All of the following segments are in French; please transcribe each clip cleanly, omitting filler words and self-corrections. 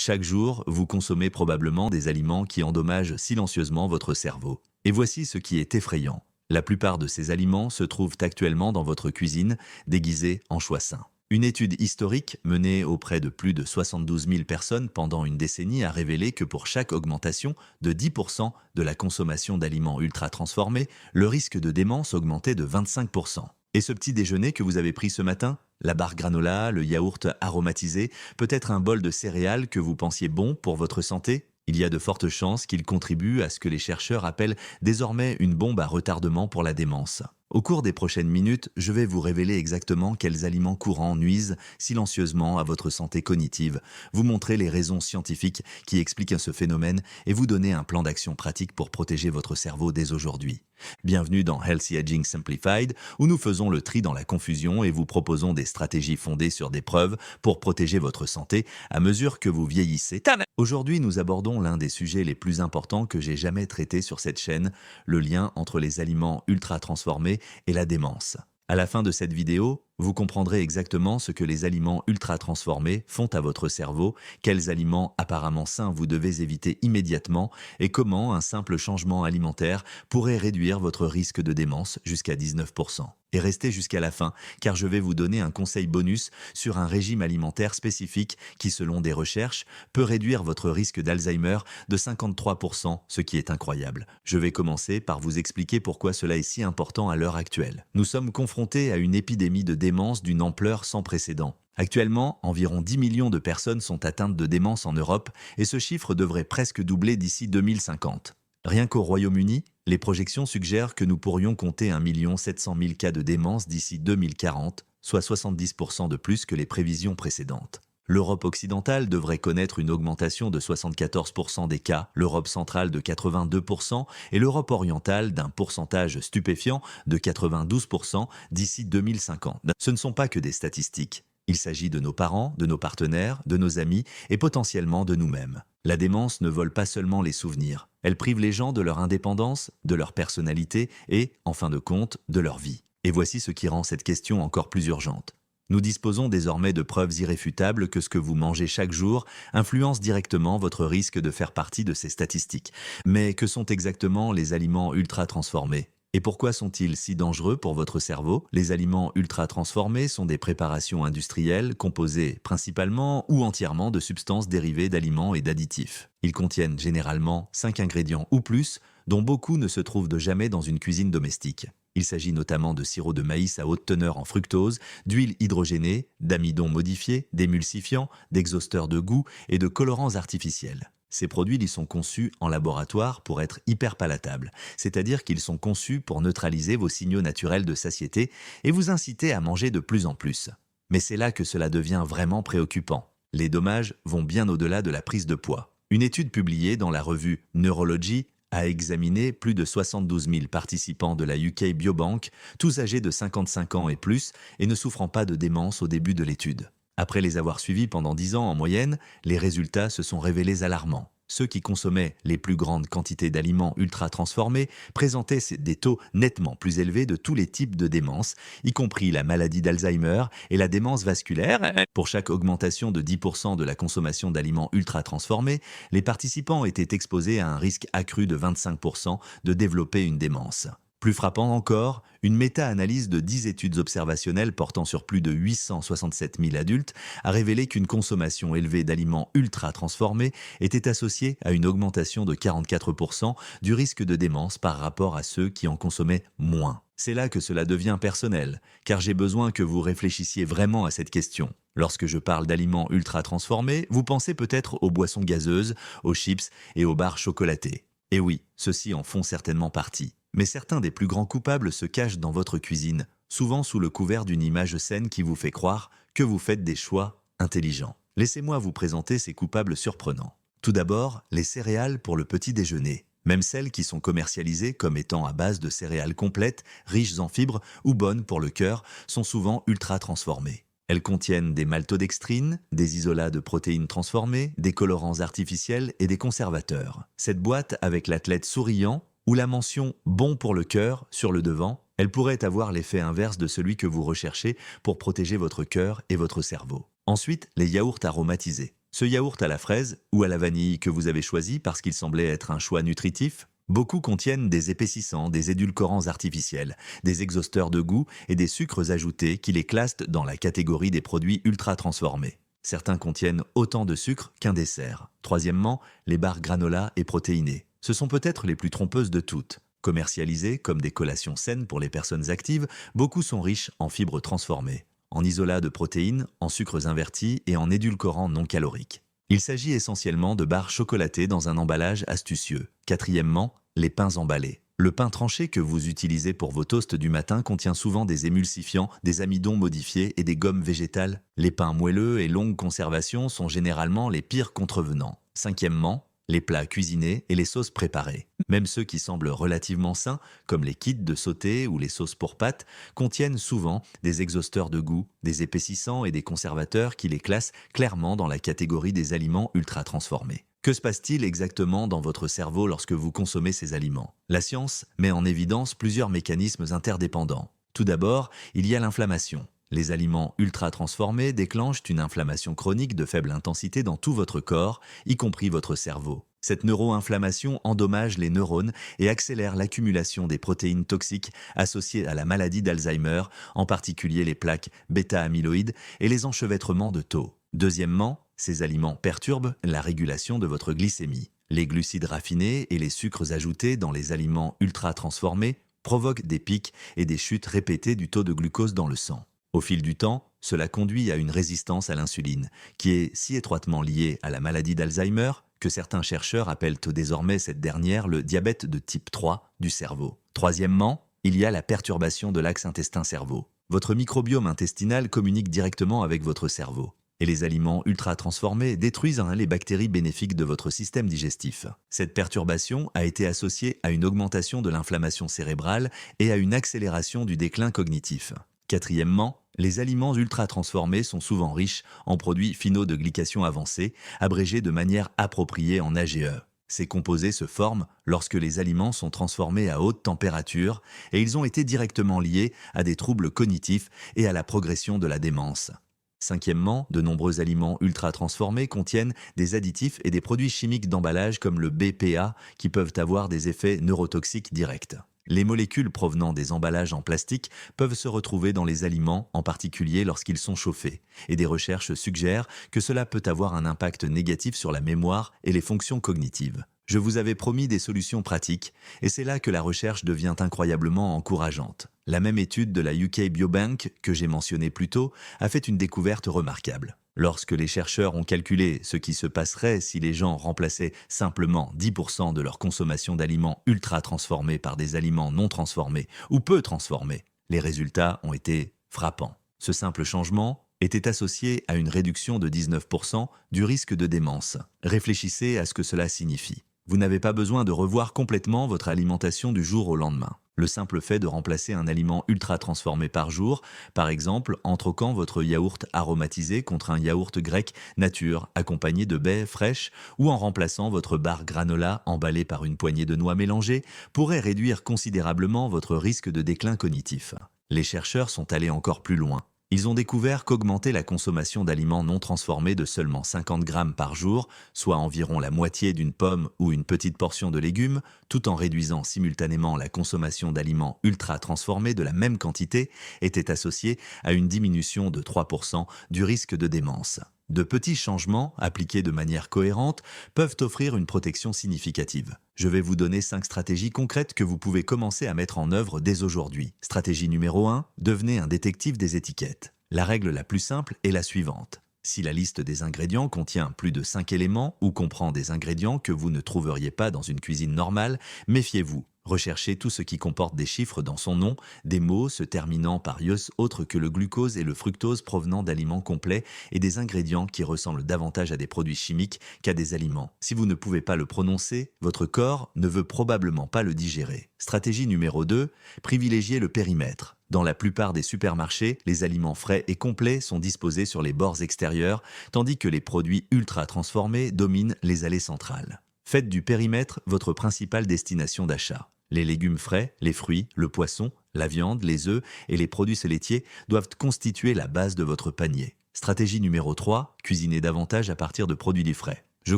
Chaque jour, vous consommez probablement des aliments qui endommagent silencieusement votre cerveau. Et voici ce qui est effrayant. La plupart de ces aliments se trouvent actuellement dans votre cuisine, déguisés en choix sains. Une étude historique menée auprès de plus de 72 000 personnes pendant une décennie a révélé que pour chaque augmentation de 10% de la consommation d'aliments ultra transformés, le risque de démence augmentait de 25%. Et ce petit déjeuner que vous avez pris ce matin, la barre granola, le yaourt aromatisé, peut-être un bol de céréales que vous pensiez bon pour votre santé? Il y a de fortes chances qu'il contribue à ce que les chercheurs appellent désormais une bombe à retardement pour la démence. Au cours des prochaines minutes, je vais vous révéler exactement quels aliments courants nuisent silencieusement à votre santé cognitive, vous montrer les raisons scientifiques qui expliquent ce phénomène et vous donner un plan d'action pratique pour protéger votre cerveau dès aujourd'hui. Bienvenue dans Healthy Aging Simplified, où nous faisons le tri dans la confusion et vous proposons des stratégies fondées sur des preuves pour protéger votre santé à mesure que vous vieillissez. Aujourd'hui, nous abordons l'un des sujets les plus importants que j'ai jamais traités sur cette chaîne, le lien entre les aliments ultra transformés et la démence. À la fin de cette vidéo, vous comprendrez exactement ce que les aliments ultra transformés font à votre cerveau, quels aliments apparemment sains vous devez éviter immédiatement et comment un simple changement alimentaire pourrait réduire votre risque de démence jusqu'à 19%. Et restez jusqu'à la fin, car je vais vous donner un conseil bonus sur un régime alimentaire spécifique qui, selon des recherches, peut réduire votre risque d'Alzheimer de 53%, ce qui est incroyable. Je vais commencer par vous expliquer pourquoi cela est si important à l'heure actuelle. Nous sommes confrontés à une épidémie de démence d'une ampleur sans précédent. Actuellement, environ 10 millions de personnes sont atteintes de démence en Europe et ce chiffre devrait presque doubler d'ici 2050. Rien qu'au Royaume-Uni, les projections suggèrent que nous pourrions compter 1 700 000 cas de démence d'ici 2040, soit 70% de plus que les prévisions précédentes. L'Europe occidentale devrait connaître une augmentation de 74% des cas, l'Europe centrale de 82% et l'Europe orientale d'un pourcentage stupéfiant de 92% d'ici 2050. Ce ne sont pas que des statistiques. Il s'agit de nos parents, de nos partenaires, de nos amis et potentiellement de nous-mêmes. La démence ne vole pas seulement les souvenirs. Elle prive les gens de leur indépendance, de leur personnalité et, en fin de compte, de leur vie. Et voici ce qui rend cette question encore plus urgente. Nous disposons désormais de preuves irréfutables que ce que vous mangez chaque jour influence directement votre risque de faire partie de ces statistiques. Mais que sont exactement les aliments ultra transformés ? Et pourquoi sont-ils si dangereux pour votre cerveau? Les aliments ultra transformés sont des préparations industrielles composées principalement ou entièrement de substances dérivées d'aliments et d'additifs. Ils contiennent généralement 5 ingrédients ou plus, dont beaucoup ne se trouvent de jamais dans une cuisine domestique. Il s'agit notamment de sirop de maïs à haute teneur en fructose, d'huile hydrogénée, d'amidon modifié, d'émulsifiants, d'exhausteurs de goût et de colorants artificiels. Ces produits y sont conçus en laboratoire pour être hyper palatables, c'est-à-dire qu'ils sont conçus pour neutraliser vos signaux naturels de satiété et vous inciter à manger de plus en plus. Mais c'est là que cela devient vraiment préoccupant. Les dommages vont bien au-delà de la prise de poids. Une étude publiée dans la revue Neurology a examiné plus de 72 000 participants de la UK Biobank, tous âgés de 55 ans et plus et ne souffrant pas de démence au début de l'étude. Après les avoir suivis pendant 10 ans en moyenne, les résultats se sont révélés alarmants. Ceux qui consommaient les plus grandes quantités d'aliments ultra transformés présentaient des taux nettement plus élevés de tous les types de démence, y compris la maladie d'Alzheimer et la démence vasculaire. Pour chaque augmentation de 10% de la consommation d'aliments ultra transformés, les participants étaient exposés à un risque accru de 25% de développer une démence. Plus frappant encore, une méta-analyse de 10 études observationnelles portant sur plus de 867 000 adultes a révélé qu'une consommation élevée d'aliments ultra transformés était associée à une augmentation de 44% du risque de démence par rapport à ceux qui en consommaient moins. C'est là que cela devient personnel, car j'ai besoin que vous réfléchissiez vraiment à cette question. Lorsque je parle d'aliments ultra transformés, vous pensez peut-être aux boissons gazeuses, aux chips et aux barres chocolatées. Et oui, ceux-ci en font certainement partie. Mais certains des plus grands coupables se cachent dans votre cuisine, souvent sous le couvert d'une image saine qui vous fait croire que vous faites des choix intelligents. Laissez-moi vous présenter ces coupables surprenants. Tout d'abord, les céréales pour le petit déjeuner. Même celles qui sont commercialisées comme étant à base de céréales complètes, riches en fibres ou bonnes pour le cœur, sont souvent ultra transformées. Elles contiennent des maltodextrines, des isolats de protéines transformées, des colorants artificiels et des conservateurs. Cette boîte avec l'athlète souriant ou la mention « bon pour le cœur » sur le devant, elle pourrait avoir l'effet inverse de celui que vous recherchez pour protéger votre cœur et votre cerveau. Ensuite, les yaourts aromatisés. Ce yaourt à la fraise ou à la vanille que vous avez choisi parce qu'il semblait être un choix nutritif? Beaucoup contiennent des épaississants, des édulcorants artificiels, des exhausteurs de goût et des sucres ajoutés qui les classent dans la catégorie des produits ultra transformés. Certains contiennent autant de sucre qu'un dessert. Troisièmement, les barres granola et protéinées. Ce sont peut-être les plus trompeuses de toutes. Commercialisées comme des collations saines pour les personnes actives, beaucoup sont riches en fibres transformées, en isolats de protéines, en sucres invertis et en édulcorants non caloriques. Il s'agit essentiellement de barres chocolatées dans un emballage astucieux. Quatrièmement, les pains emballés. Le pain tranché que vous utilisez pour vos toasts du matin contient souvent des émulsifiants, des amidons modifiés et des gommes végétales. Les pains moelleux et longue conservation sont généralement les pires contrevenants. Cinquièmement, les plats cuisinés et les sauces préparées. Même ceux qui semblent relativement sains, comme les kits de sauté ou les sauces pour pâtes, contiennent souvent des exhausteurs de goût, des épaississants et des conservateurs qui les classent clairement dans la catégorie des aliments ultra transformés. Que se passe-t-il exactement dans votre cerveau lorsque vous consommez ces aliments? La science met en évidence plusieurs mécanismes interdépendants. Tout d'abord, il y a l'inflammation. Les aliments ultra transformés déclenchent une inflammation chronique de faible intensité dans tout votre corps, y compris votre cerveau. Cette neuroinflammation endommage les neurones et accélère l'accumulation des protéines toxiques associées à la maladie d'Alzheimer, en particulier les plaques bêta-amyloïdes et les enchevêtrements de tau. Deuxièmement, ces aliments perturbent la régulation de votre glycémie. Les glucides raffinés et les sucres ajoutés dans les aliments ultra transformés provoquent des pics et des chutes répétées du taux de glucose dans le sang. Au fil du temps, cela conduit à une résistance à l'insuline, qui est si étroitement liée à la maladie d'Alzheimer que certains chercheurs appellent désormais cette dernière le diabète de type 3 du cerveau. Troisièmement, il y a la perturbation de l'axe intestin-cerveau. Votre microbiome intestinal communique directement avec votre cerveau. Et les aliments ultra transformés détruisent les bactéries bénéfiques de votre système digestif. Cette perturbation a été associée à une augmentation de l'inflammation cérébrale et à une accélération du déclin cognitif. Quatrièmement, les aliments ultra transformés sont souvent riches en produits finaux de glycation avancée, abrégés de manière appropriée en AGE. Ces composés se forment lorsque les aliments sont transformés à haute température et ils ont été directement liés à des troubles cognitifs et à la progression de la démence. Cinquièmement, de nombreux aliments ultra transformés contiennent des additifs et des produits chimiques d'emballage comme le BPA qui peuvent avoir des effets neurotoxiques directs. Les molécules provenant des emballages en plastique peuvent se retrouver dans les aliments, en particulier lorsqu'ils sont chauffés, et des recherches suggèrent que cela peut avoir un impact négatif sur la mémoire et les fonctions cognitives. Je vous avais promis des solutions pratiques, et c'est là que la recherche devient incroyablement encourageante. La même étude de la UK Biobank, que j'ai mentionnée plus tôt, a fait une découverte remarquable. Lorsque les chercheurs ont calculé ce qui se passerait si les gens remplaçaient simplement 10% de leur consommation d'aliments ultra transformés par des aliments non transformés ou peu transformés, les résultats ont été frappants. Ce simple changement était associé à une réduction de 19% du risque de démence. Réfléchissez à ce que cela signifie. Vous n'avez pas besoin de revoir complètement votre alimentation du jour au lendemain. Le simple fait de remplacer un aliment ultra transformé par jour, par exemple en troquant votre yaourt aromatisé contre un yaourt grec nature accompagné de baies fraîches ou en remplaçant votre barre granola emballée par une poignée de noix mélangées, pourrait réduire considérablement votre risque de déclin cognitif. Les chercheurs sont allés encore plus loin. Ils ont découvert qu'augmenter la consommation d'aliments non transformés de seulement 50 grammes par jour, soit environ la moitié d'une pomme ou une petite portion de légumes, tout en réduisant simultanément la consommation d'aliments ultra transformés de la même quantité, était associé à une diminution de 3% du risque de démence. De petits changements, appliqués de manière cohérente, peuvent offrir une protection significative. Je vais vous donner 5 stratégies concrètes que vous pouvez commencer à mettre en œuvre dès aujourd'hui. Stratégie numéro 1, devenez un détective des étiquettes. La règle la plus simple est la suivante. Si la liste des ingrédients contient plus de 5 éléments ou comprend des ingrédients que vous ne trouveriez pas dans une cuisine normale, méfiez-vous. Recherchez tout ce qui comporte des chiffres dans son nom, des mots se terminant par ios autres que le glucose et le fructose provenant d'aliments complets et des ingrédients qui ressemblent davantage à des produits chimiques qu'à des aliments. Si vous ne pouvez pas le prononcer, votre corps ne veut probablement pas le digérer. Stratégie numéro 2, privilégiez le périmètre. Dans la plupart des supermarchés, les aliments frais et complets sont disposés sur les bords extérieurs, tandis que les produits ultra transformés dominent les allées centrales. Faites du périmètre votre principale destination d'achat. Les légumes frais, les fruits, le poisson, la viande, les œufs et les produits laitiers doivent constituer la base de votre panier. Stratégie numéro 3, cuisiner davantage à partir de produits frais. Je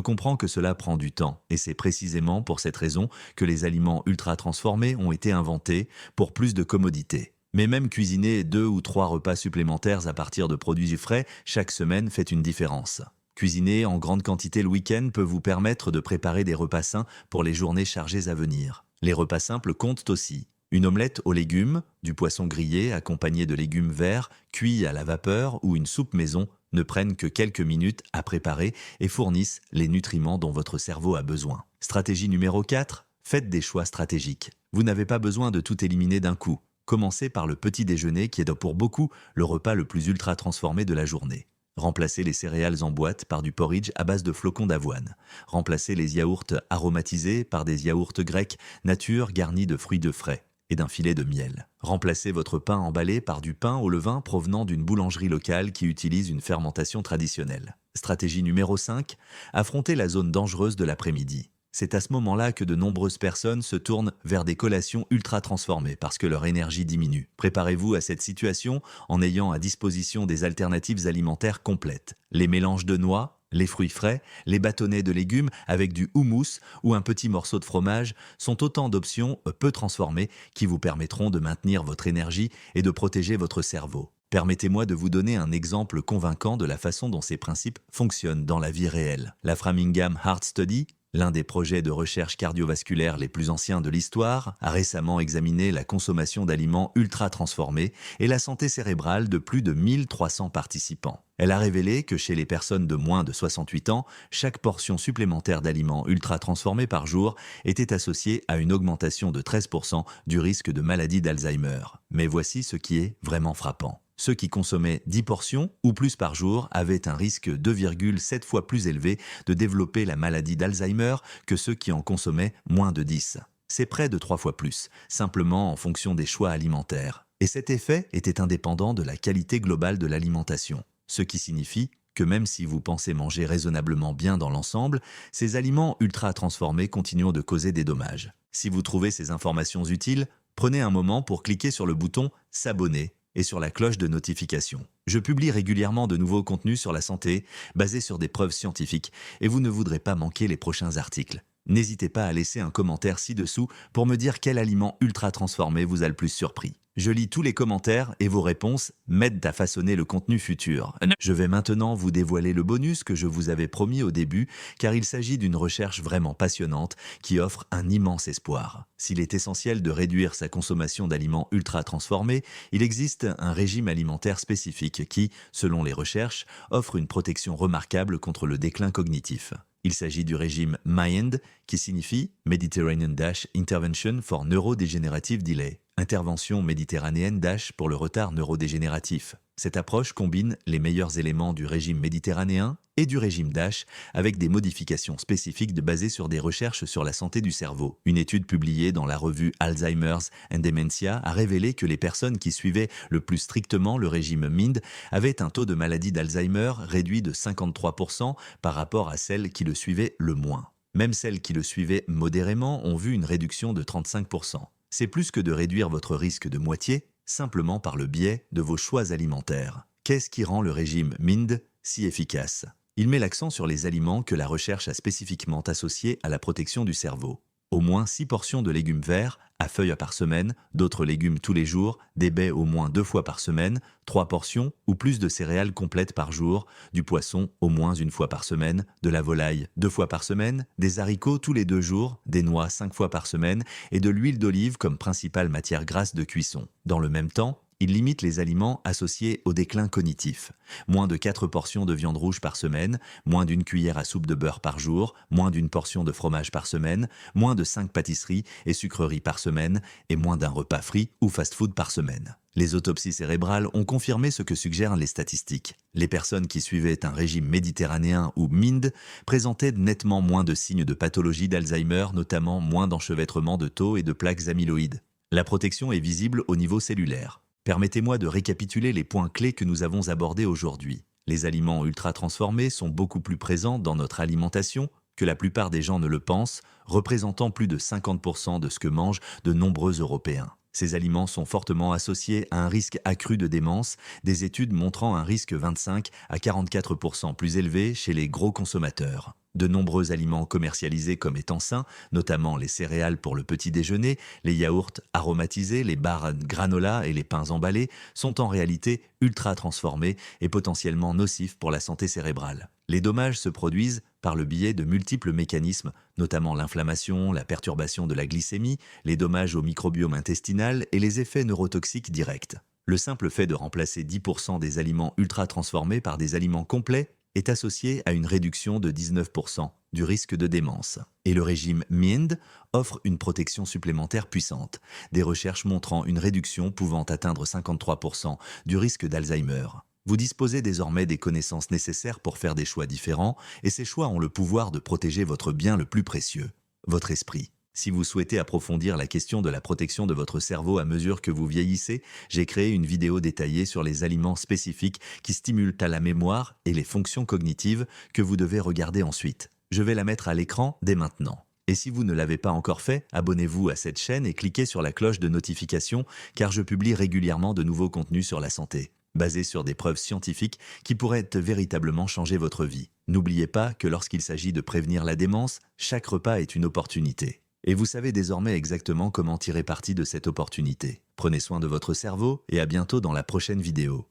comprends que cela prend du temps, et c'est précisément pour cette raison que les aliments ultra transformés ont été inventés pour plus de commodité. Mais même cuisiner 2 ou 3 repas supplémentaires à partir de produits frais chaque semaine fait une différence. Cuisiner en grande quantité le week-end peut vous permettre de préparer des repas sains pour les journées chargées à venir. Les repas simples comptent aussi. Une omelette aux légumes, du poisson grillé accompagné de légumes verts, cuits à la vapeur ou une soupe maison ne prennent que quelques minutes à préparer et fournissent les nutriments dont votre cerveau a besoin. Stratégie numéro 4, faites des choix stratégiques. Vous n'avez pas besoin de tout éliminer d'un coup. Commencez par le petit déjeuner qui est pour beaucoup le repas le plus ultra transformé de la journée. Remplacez les céréales en boîte par du porridge à base de flocons d'avoine. Remplacez les yaourts aromatisés par des yaourts grecs nature garnis de fruits de frais et d'un filet de miel. Remplacez votre pain emballé par du pain au levain provenant d'une boulangerie locale qui utilise une fermentation traditionnelle. Stratégie numéro 5, affrontez la zone dangereuse de l'après-midi. C'est à ce moment-là que de nombreuses personnes se tournent vers des collations ultra transformées parce que leur énergie diminue. Préparez-vous à cette situation en ayant à disposition des alternatives alimentaires complètes. Les mélanges de noix, les fruits frais, les bâtonnets de légumes avec du houmous ou un petit morceau de fromage sont autant d'options peu transformées qui vous permettront de maintenir votre énergie et de protéger votre cerveau. Permettez-moi de vous donner un exemple convaincant de la façon dont ces principes fonctionnent dans la vie réelle. La Framingham Heart Study, l'un des projets de recherche cardiovasculaire les plus anciens de l'histoire, a récemment examiné la consommation d'aliments ultra transformés et la santé cérébrale de plus de 1300 participants. Elle a révélé que chez les personnes de moins de 68 ans, chaque portion supplémentaire d'aliments ultra transformés par jour était associée à une augmentation de 13% du risque de maladie d'Alzheimer. Mais voici ce qui est vraiment frappant. Ceux qui consommaient 10 portions ou plus par jour avaient un risque 2,7 fois plus élevé de développer la maladie d'Alzheimer que ceux qui en consommaient moins de 10. C'est près de 3 fois plus, simplement en fonction des choix alimentaires. Et cet effet était indépendant de la qualité globale de l'alimentation. Ce qui signifie que même si vous pensez manger raisonnablement bien dans l'ensemble, ces aliments ultra transformés continuent de causer des dommages. Si vous trouvez ces informations utiles, prenez un moment pour cliquer sur le bouton « S'abonner » et sur la cloche de notification. Je publie régulièrement de nouveaux contenus sur la santé, basés sur des preuves scientifiques, et vous ne voudrez pas manquer les prochains articles. N'hésitez pas à laisser un commentaire ci-dessous pour me dire quel aliment ultra transformé vous a le plus surpris. Je lis tous les commentaires et vos réponses m'aident à façonner le contenu futur. Je vais maintenant vous dévoiler le bonus que je vous avais promis au début, car il s'agit d'une recherche vraiment passionnante qui offre un immense espoir. S'il est essentiel de réduire sa consommation d'aliments ultra transformés, il existe un régime alimentaire spécifique qui, selon les recherches, offre une protection remarquable contre le déclin cognitif. Il s'agit du régime MIND, qui signifie Mediterranean Dash Intervention for Neurodegenerative Delay. Intervention méditerranéenne DASH pour le retard neurodégénératif. Cette approche combine les meilleurs éléments du régime méditerranéen et du régime DASH avec des modifications spécifiques basées sur des recherches sur la santé du cerveau. Une étude publiée dans la revue Alzheimer's and Dementia a révélé que les personnes qui suivaient le plus strictement le régime MIND avaient un taux de maladie d'Alzheimer réduit de 53% par rapport à celles qui le suivaient le moins. Même celles qui le suivaient modérément ont vu une réduction de 35%. C'est plus que de réduire votre risque de moitié, simplement par le biais de vos choix alimentaires. Qu'est-ce qui rend le régime MIND si efficace? Il met l'accent sur les aliments que la recherche a spécifiquement associés à la protection du cerveau. Au moins 6 portions de légumes verts, à feuilles par semaine, d'autres légumes tous les jours, des baies au moins 2 fois par semaine, 3 portions ou plus de céréales complètes par jour, du poisson au moins 1 fois par semaine, de la volaille 2 fois par semaine, des haricots tous les 2 jours, des noix 5 fois par semaine et de l'huile d'olive comme principale matière grasse de cuisson. Dans le même temps, il limite les aliments associés au déclin cognitif. Moins de 4 portions de viande rouge par semaine, moins d'1 cuillère à soupe de beurre par jour, moins d'1 portion de fromage par semaine, moins de 5 pâtisseries et sucreries par semaine et moins d'1 repas frit ou fast-food par semaine. Les autopsies cérébrales ont confirmé ce que suggèrent les statistiques. Les personnes qui suivaient un régime méditerranéen ou MIND présentaient nettement moins de signes de pathologie d'Alzheimer, notamment moins d'enchevêtrement de taux et de plaques amyloïdes. La protection est visible au niveau cellulaire. Permettez-moi de récapituler les points clés que nous avons abordés aujourd'hui. Les aliments ultra transformés sont beaucoup plus présents dans notre alimentation que la plupart des gens ne le pensent, représentant plus de 50% de ce que mangent de nombreux Européens. Ces aliments sont fortement associés à un risque accru de démence, des études montrant un risque 25 à 44% plus élevé chez les gros consommateurs. De nombreux aliments commercialisés comme étant sains, notamment les céréales pour le petit déjeuner, les yaourts aromatisés, les barres granola et les pains emballés, sont en réalité ultra transformés et potentiellement nocifs pour la santé cérébrale. Les dommages se produisent par le biais de multiples mécanismes, notamment l'inflammation, la perturbation de la glycémie, les dommages au microbiome intestinal et les effets neurotoxiques directs. Le simple fait de remplacer 10% des aliments ultra transformés par des aliments complets est associé à une réduction de 19% du risque de démence. Et le régime MIND offre une protection supplémentaire puissante, des recherches montrant une réduction pouvant atteindre 53% du risque d'Alzheimer. Vous disposez désormais des connaissances nécessaires pour faire des choix différents, et ces choix ont le pouvoir de protéger votre bien le plus précieux, votre esprit. Si vous souhaitez approfondir la question de la protection de votre cerveau à mesure que vous vieillissez, j'ai créé une vidéo détaillée sur les aliments spécifiques qui stimulent à la mémoire et les fonctions cognitives que vous devez regarder ensuite. Je vais la mettre à l'écran dès maintenant. Et si vous ne l'avez pas encore fait, abonnez-vous à cette chaîne et cliquez sur la cloche de notification car je publie régulièrement de nouveaux contenus sur la santé, basés sur des preuves scientifiques qui pourraient véritablement changer votre vie. N'oubliez pas que lorsqu'il s'agit de prévenir la démence, chaque repas est une opportunité. Et vous savez désormais exactement comment tirer parti de cette opportunité. Prenez soin de votre cerveau et à bientôt dans la prochaine vidéo.